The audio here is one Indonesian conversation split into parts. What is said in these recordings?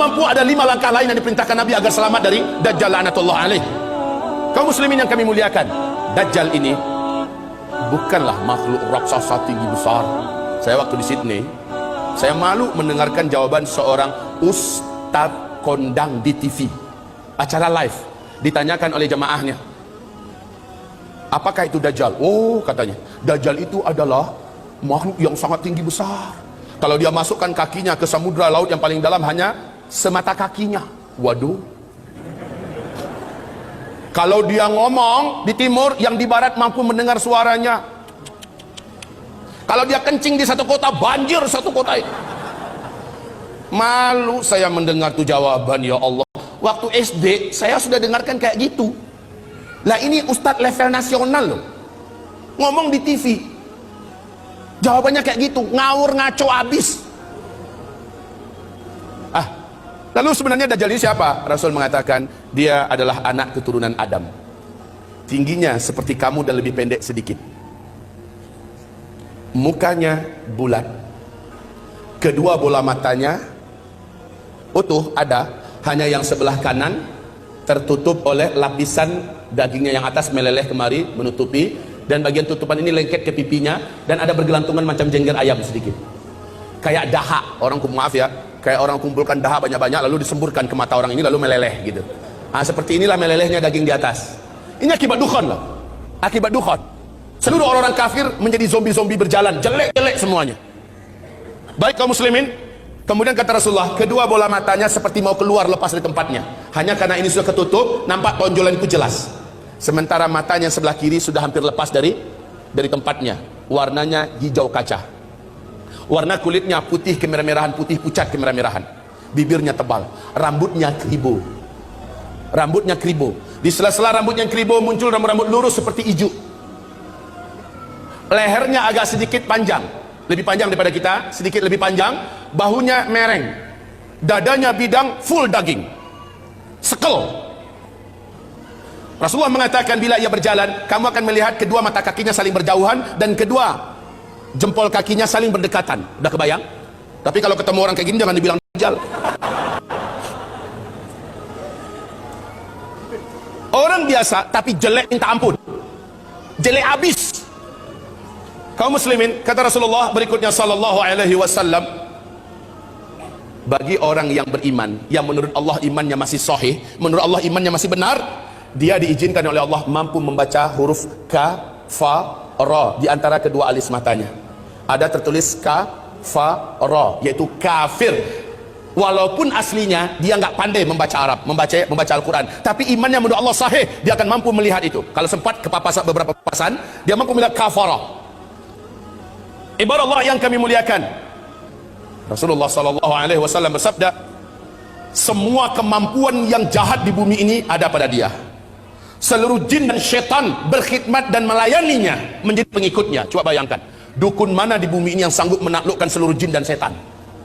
mampu, ada 5 langkah lain yang diperintahkan Nabi agar selamat dari Dajjal la'natullah alaih. Kaum muslimin yang kami muliakan, Dajjal ini bukanlah makhluk raksasa tinggi besar. Saya waktu di Sydney, saya malu mendengarkan jawaban seorang ustadz kondang di TV, acara live. Ditanyakan oleh jemaahnya, apakah itu Dajjal? Oh, katanya, Dajjal itu adalah makhluk yang sangat tinggi besar. Kalau dia masukkan kakinya ke samudra laut yang paling dalam hanya semata kakinya. Waduh. Kalau dia ngomong di timur, yang di barat mampu mendengar suaranya. Kalau dia kencing di satu kota, banjir satu kota. Malu saya mendengar tuh jawaban, ya Allah. Waktu SD saya sudah dengarkan kayak gitu. Lah ini ustadz level nasional loh, ngomong di TV, jawabannya kayak gitu, ngawur ngaco abis. Lalu sebenarnya Dajjal ini siapa? Rasul mengatakan dia adalah anak keturunan Adam, tingginya seperti kamu dan lebih pendek sedikit, mukanya bulat, kedua bola matanya utuh ada, hanya yang sebelah kanan tertutup oleh lapisan dagingnya yang atas meleleh kemari menutupi, dan bagian tutupan ini lengket ke pipinya, dan ada bergelantungan macam jengger ayam sedikit, kayak dahak. Orang maaf ya, kayak orang kumpulkan dahak banyak-banyak lalu disemburkan ke mata orang ini lalu meleleh gitu. Seperti inilah melelehnya daging di atas. Ini akibat dukhan loh, akibat dukhan. Seluruh orang-orang kafir menjadi zombie-zombie berjalan, jelek-jelek semuanya. Baik kaum muslimin, kemudian kata Rasulullah, kedua bola matanya seperti mau keluar lepas dari tempatnya. Hanya karena ini sudah ketutup, nampak tonjolan itu jelas. Sementara matanya sebelah kiri sudah hampir lepas dari tempatnya. Warnanya hijau kaca. Warna kulitnya putih kemerah-merahan, putih pucat kemerah-merahan. Bibirnya tebal, rambutnya kribo. Rambutnya kribo. Di sela-sela rambutnya kribo muncul rambut-rambut lurus seperti ijuk. Lehernya agak sedikit panjang, lebih panjang daripada kita, sedikit lebih panjang. Bahunya mereng, dadanya bidang, full daging, sekel. Rasulullah mengatakan bila ia berjalan, kamu akan melihat kedua mata kakinya saling berjauhan dan kedua jempol kakinya saling berdekatan. Udah kebayang? Tapi kalau ketemu orang kayak gini jangan dibilang Dajjal. Orang biasa tapi jelek minta ampun, jelek abis. Kaum muslimin, kata Rasulullah berikutnya sallallahu alaihi wasallam, bagi orang yang beriman, yang menurut Allah imannya masih sahih, menurut Allah imannya masih benar, dia diizinkan oleh Allah mampu membaca huruf ka, fa, ra di antara kedua alis matanya. Ada tertulis ka, fa, ra, yaitu kafir. Walaupun aslinya dia nggak pandai membaca Arab, membaca Al-Quran, tapi imannya menurut Allah sahih, dia akan mampu melihat itu. Kalau sempat kepapasan beberapa papasan, dia mampu melihat kafara. Ibarat Allah yang kami muliakan, Rasulullah sallallahu alaihi wasallam bersabda, semua kemampuan yang jahat di bumi ini ada pada dia. Seluruh jin dan syaitan berkhidmat dan melayaninya menjadi pengikutnya. Coba bayangkan, dukun mana di bumi ini yang sanggup menaklukkan seluruh jin dan setan?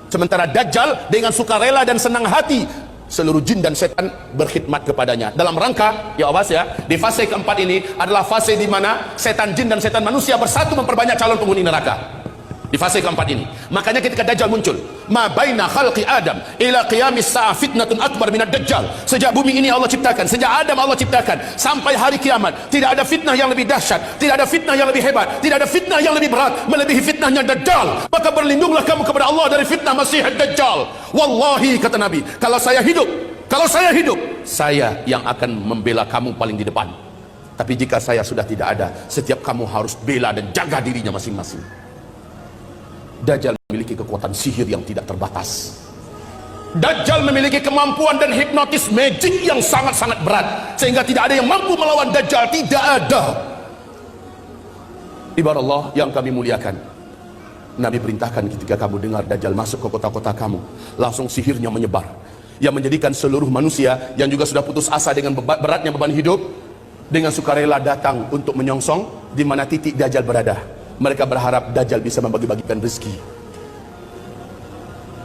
Sementara Dajjal dengan sukarela dan senang hati seluruh jin dan setan berkhidmat kepadanya. Dalam rangka, ya awas ya, di fase keempat ini adalah fase di mana setan jin dan setan manusia bersatu memperbanyak calon penghuni neraka. Di fase keempat ini, makanya ketika Dajjal muncul, ma baina khalqi Adam ila qiyamis sa'ah fitnatun akbar minad Dajjal. Sejak bumi ini Allah ciptakan, sejak Adam Allah ciptakan sampai hari kiamat, tidak ada fitnah yang lebih dahsyat, tidak ada fitnah yang lebih hebat, tidak ada fitnah yang lebih berat melebihi fitnahnya Dajjal. Maka berlindunglah kamu kepada Allah dari fitnah Masih Dajjal. Wallahi, kata Nabi, kalau saya hidup, saya yang akan membela kamu paling di depan. Tapi jika saya sudah tidak ada, setiap kamu harus bela dan jaga dirinya masing-masing. Dajjal memiliki kekuatan sihir yang tidak terbatas. Dajjal memiliki kemampuan dan hipnotis magic yang sangat-sangat berat, sehingga tidak ada yang mampu melawan Dajjal. Tidak ada. Ibarat Allah yang kami muliakan, Nabi perintahkan ketika kamu dengar Dajjal masuk ke kota-kota kamu, langsung sihirnya menyebar, yang menjadikan seluruh manusia yang juga sudah putus asa dengan beratnya beban hidup, dengan sukarela datang untuk menyongsong di mana titik Dajjal berada. Mereka berharap Dajjal bisa membagi-bagikan rezeki.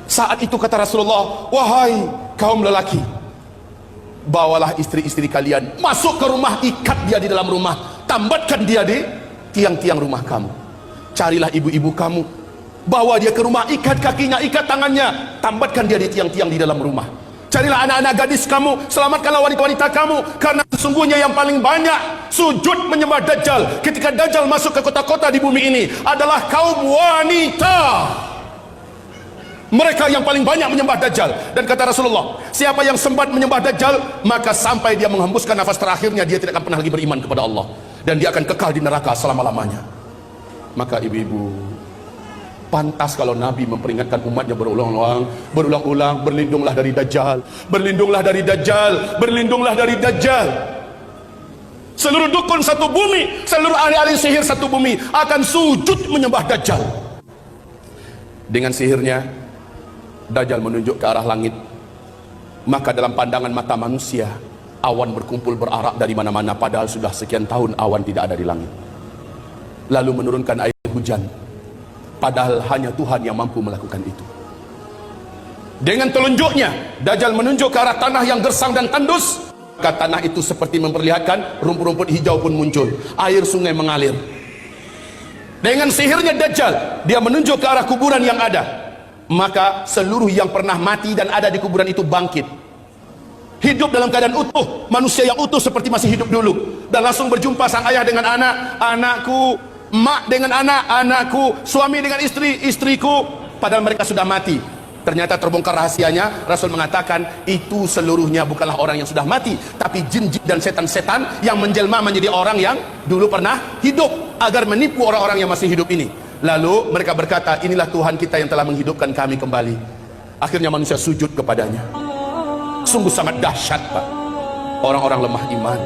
Saat itu kata Rasulullah, wahai kaum lelaki, bawalah istri-istri kalian masuk ke rumah, ikat dia di dalam rumah, tambatkan dia di tiang-tiang rumah kamu. Carilah ibu-ibu kamu, bawa dia ke rumah, ikat kakinya, ikat tangannya, tambatkan dia di tiang-tiang di dalam rumah. carilah anak-anak gadis kamu, selamatkanlah wanita-wanita kamu, karena sesungguhnya yang paling banyak sujud menyembah Dajjal ketika Dajjal masuk ke kota-kota di bumi ini adalah kaum wanita. Mereka yang paling banyak menyembah Dajjal. Dan kata Rasulullah, siapa yang sempat menyembah Dajjal, maka sampai dia menghembuskan nafas terakhirnya, dia tidak akan pernah lagi beriman kepada Allah, dan dia akan kekal di neraka selama-lamanya. Maka ibu-ibu, pantas kalau Nabi memperingatkan umatnya berulang-ulang, berlindunglah dari Dajjal, berlindunglah dari Dajjal, berlindunglah dari Dajjal. Seluruh dukun satu bumi, seluruh ahli-ahli sihir satu bumi akan sujud menyembah Dajjal. Dengan sihirnya Dajjal menunjuk ke arah langit, maka dalam pandangan mata manusia awan berkumpul berarak dari mana-mana, padahal sudah sekian tahun awan tidak ada di langit. Lalu menurunkan air hujan, padahal hanya Tuhan yang mampu melakukan itu. Dengan telunjuknya Dajjal menunjuk ke arah tanah yang gersang dan tandus, maka tanah itu seperti memperlihatkan rumput-rumput hijau pun muncul, air sungai mengalir. Dengan sihirnya Dajjal, dia menunjuk ke arah kuburan yang ada, maka seluruh yang pernah mati dan ada di kuburan itu bangkit, hidup dalam keadaan utuh, manusia yang utuh seperti masih hidup dulu, dan langsung berjumpa sang ayah dengan anak, anakku, mak dengan anak, anakku, suami dengan istri, istriku, padahal mereka sudah mati. Ternyata terbongkar rahasianya. Rasul mengatakan itu seluruhnya bukanlah orang yang sudah mati, tapi jin-jin dan setan-setan yang menjelma menjadi orang yang dulu pernah hidup, agar menipu orang-orang yang masih hidup ini. Lalu mereka berkata, inilah Tuhan kita yang telah menghidupkan kami kembali. Akhirnya manusia sujud kepadanya. Sungguh sangat dahsyat, Pak. Orang-orang lemah iman,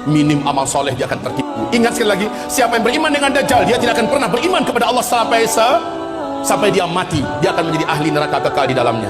minim amal soleh, dia akan tertipu. Ingat sekali lagi, siapa yang beriman dengan Dajjal, dia tidak akan pernah beriman kepada Allah sampai dia mati. Dia akan menjadi ahli neraka kekal di dalamnya.